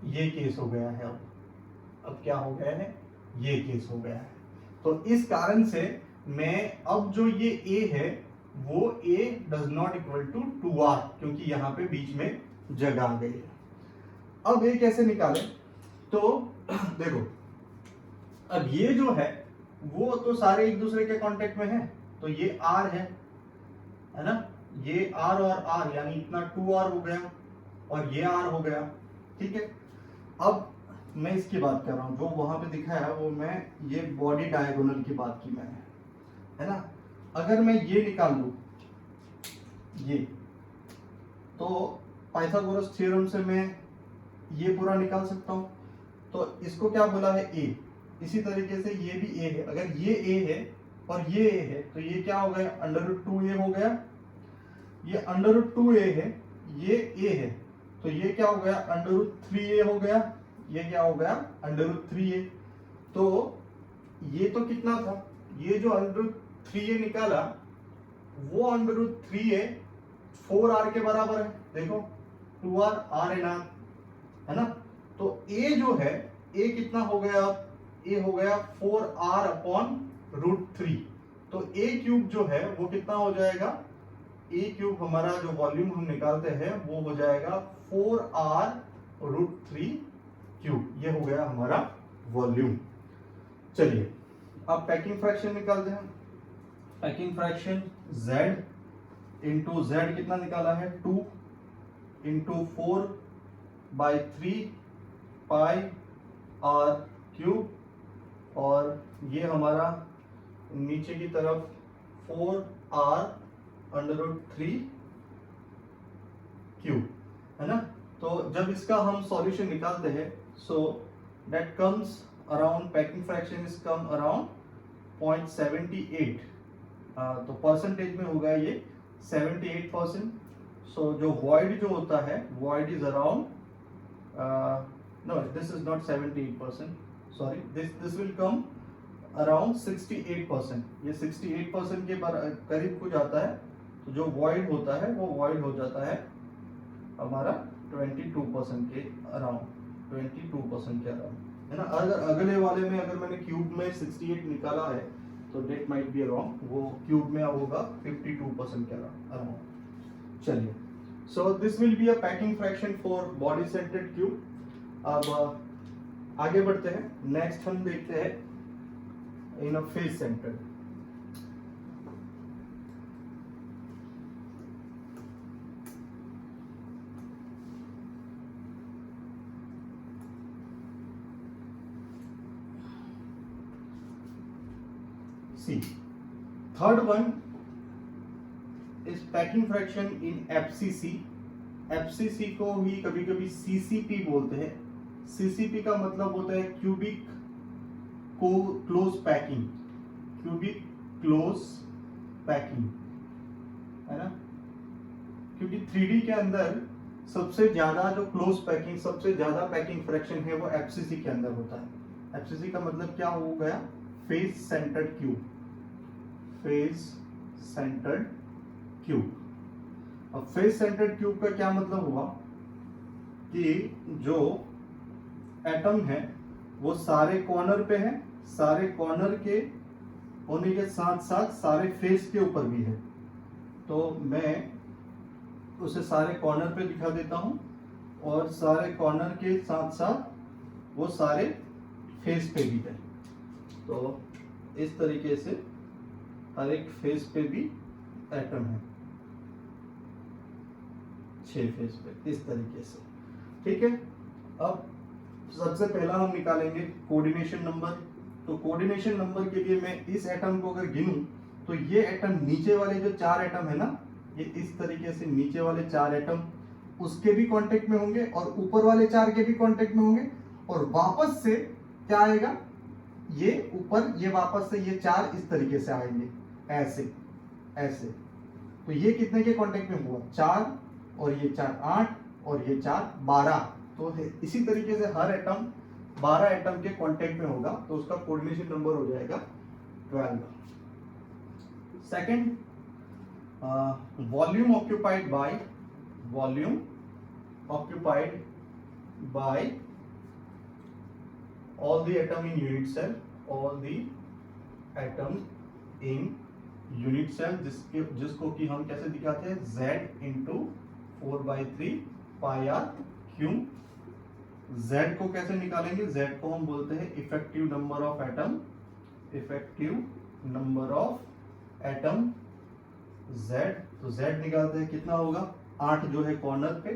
ये केस हो गया है। अब क्या हो गया है, ये केस हो गया है। तो इस कारण से मैं अब जो ये A है वो A does not equal to 2R, क्योंकि यहाँ पे बीच में जगह आ गई है। अब ये कैसे निकालें? तो देखो, अब ये जो है वो तो सारे एक दूसरे के कांटेक्ट में है, तो ये R है ना, ये R और R यानी इतना 2R हो गया और ये R हो गया, ठीक है। अब मैं इसकी बात कर रहा हूं, जो वहां पे दिखाया है वो मैं ये बॉडी डायगोनल की बात की मैंने, है ना। अगर मैं ये निकाल लूं ये, तो पाइथागोरस थ्योरम से मैं ये पूरा निकाल सकता हूं। तो इसको क्या बोला है? A। इसी तरीके से ये भी A है। अगर ये A है और ये A है तो ये क्या हो गया? √2A हो गया। ये √2A है, ये A है, तो ये क्या हो गया? √3A हो गया। ये क्या हो गया? √3A। तो ये तो कितना था? ये जो √3A निकाला वो √3A 4R के बराबर है। देखो 2R, R एन आर, है ना। तो A जो है, A कितना हो गया? A हो गया 4R अपॉन √3। तो A क्यूब जो है वो कितना हो जाएगा? A क्यूब हमारा जो वॉल्यूम हम निकालते हैं वो हो जाएगा 4R √3 क्यूब। ये हो गया हमारा वॉल्यूम। चलिए अब पैकिंग फ्रैक्शन निकालते हैं। Packing fraction Z into Z कितना निकाला है? 2 इंटू 4/3 पाई R क्यूब, और ये हमारा नीचे की तरफ 4R √3 क्यूब, है ना। तो जब इसका हम सॉल्यूशन निकालते हैं, so that comes around, packing fraction is come around 0.78। तो परसेंटेज में होगा ये 78%। सो जो वॉइड जो होता है, void is around, no this is not 78%, sorry, this will come around 68%। ये 68% के करीब को जाता है। तो जो वॉइड होता है वो वॉइड हो जाता है हमारा 22% के अराउंड, 22% के अराउंड, है ना। अगर अगले वाले में अगर मैंने क्यूब में 68 निकाला है तो डेट माइट बी रॉन्ग, वो क्यूब में होगा 52% के अराउंड। चलिए, so this will be a packing fraction for body centred cube. अब आगे बढ़ते हैं। नेक्स्ट हम देखते हैं in a face centred. See, third one is packing fraction in FCC। FCC को ही कभी कभी CCP बोलते हैं। CCP का मतलब होता है cubic close packing, cubic close packing, है ना। क्योंकि 3D के अंदर सबसे ज्यादा जो क्लोज पैकिंग, सबसे ज्यादा पैकिंग फ्रैक्शन है वो FCC के अंदर होता है। FCC का मतलब क्या हो गया? Face centred cube, face centred cube. अब फेस सेंटर्ड क्यूब का क्या मतलब हुआ कि जो एटम है वो सारे कॉर्नर पे है, सारे कॉर्नर के होने के साथ साथ सारे फेस के ऊपर भी है। तो मैं उसे सारे कॉर्नर पे दिखा देता हूं, और सारे कॉर्नर के साथ साथ वो सारे फेस पे भी है। तो इस तरीके से हर एक फेस पे भी एटम है, 6 फेस पे, इस तरीके से, ठीक है। अब सबसे पहला हम निकालेंगे कोऑर्डिनेशन नंबर। तो कोऑर्डिनेशन नंबर के लिए मैं इस एटम को अगर गिनूं तो ये एटम, नीचे वाले जो 4 एटम है ना, ये इस तरीके से नीचे वाले 4 एटम उसके भी कांटेक्ट में होंगे और ऊपर वाले 4 के भी कांटेक्ट में होंगे, और वापस से क्या आएगा? ये ऊपर, ये वापस से ये 4 इस तरीके से आएंगे, ऐसे ऐसे। तो ये कितने के कांटेक्ट में हुआ? 4, और ये 4 8, और ये 4 12। तो इसी तरीके से हर एटम 12 एटम के कांटेक्ट में होगा, तो उसका कोऑर्डिनेशन नंबर हो जाएगा 12। Second, volume occupied by all the atom in unit cell, all the atom in unit cell, जिसको कि हम कैसे दिखाते हैं, Z into 4/3 pi r cube. Z को कैसे निकालेंगे, Z को हम बोलते हैं effective number of atom, effective number of atom Z। तो Z निकालते हैं, कितना होगा, 8 जो है कॉर्नर पे,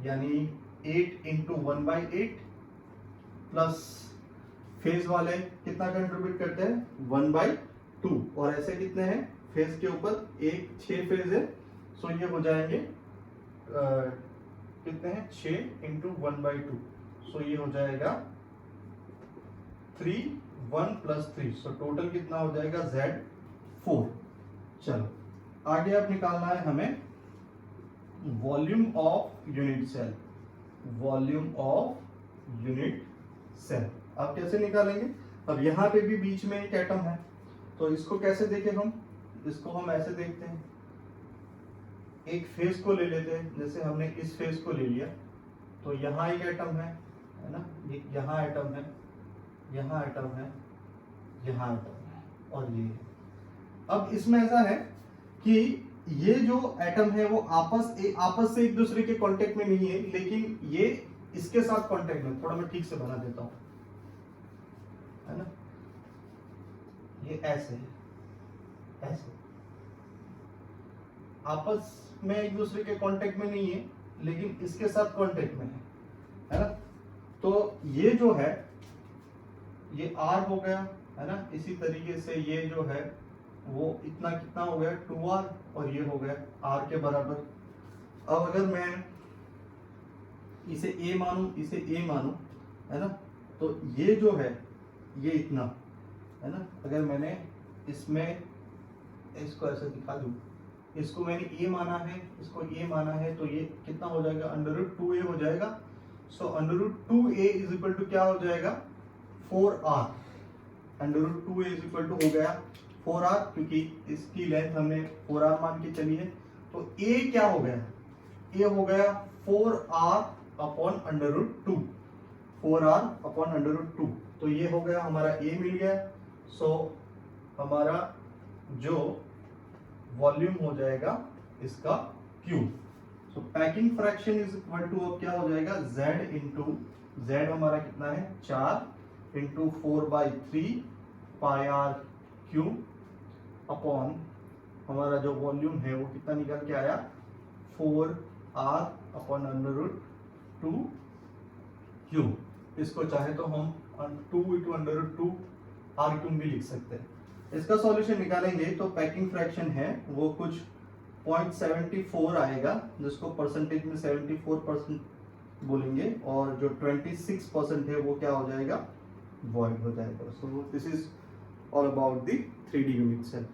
यानी 8 इंटू 1/8 प्लस फेज वाले कितना कंट्रीब्यूट करते हैं, 1/2, और ऐसे कितने हैं फेज के ऊपर, 6 फेज है, सो ये हो जाएंगे कितने हैं, 6 इंटू 1/2, सो ये हो जाएगा 3, 1 प्लस 3, सो टोटल कितना हो जाएगा Z4। चलो आगे अब निकालना है हमें volume of unit cell, volume of unit cell. अब कैसे निकालेंगे, अब यहाँ पे भी बीच में एक एटम है, तो इसको कैसे देखें हम, इसको हम ऐसे देखते हैं, एक फेज को ले लेते हैं, जैसे हमने इस फेज को ले लिया, तो यहाँ एक एटम है ना, यहाँ एटम है, यहाँ एटम है, यहाँ एटम है, और ये। अब इसमें ऐसा है कि ये जो एटम है वो आपस से एक दूसरे के कांटेक्ट में नहीं है, लेकिन ये इसके साथ कांटेक्ट में, थोड़ा मैं ठीक से बना देता हूं, है ना, ये ऐसे ऐसे आपस में एक दूसरे के कांटेक्ट में नहीं है, लेकिन इसके साथ कांटेक्ट में है ना। तो ये जो है ये R हो गया, है ना, इसी तरीके से ये जो है वो इतना कितना हो गया 2R, और ये हो गया R के बराबर। अब अगर मैं इसे A मानूं, इसे A मानूं, है ना, तो ये जो है ये इतना, है ना, अगर मैंने इसमें इसको ऐसे दिखा दूं, इसको मैंने A माना है, इसको A माना है, तो ये कितना हो जाएगा, √2A हो जाएगा। सो √2A इज इक्वल टू क्या हो जाएगा, 4R। √2A is equal to हो गया 4R, क्योंकि इसकी लेंथ हमने 4R मान के चली है। तो A क्या हो गया, A हो गया 4R अपॉन √2, 4R अपॉन √2, तो ये हो गया हमारा A मिल गया। सो हमारा जो वॉल्यूम हो जाएगा इसका Q। So packing fraction is equal to, अब क्या हो जाएगा, Z इंटू, Z हमारा कितना है 4 into 4/3 pi r cube upon हमारा जो वॉल्यूम है वो कितना निकल के आया, 4R अपॉन √2 Q। इसको चाहे तो हम 2 इंटू √2 R क्यूब भी लिख सकते हैं। इसका सॉल्यूशन निकालेंगे तो पैकिंग फ्रैक्शन है वो कुछ 0.74 आएगा, जिसको परसेंटेज में 74% बोलेंगे, और जो 26% है वो क्या हो जाएगा, वॉइड हो जाएगा। So this is all about the 3D unit cell.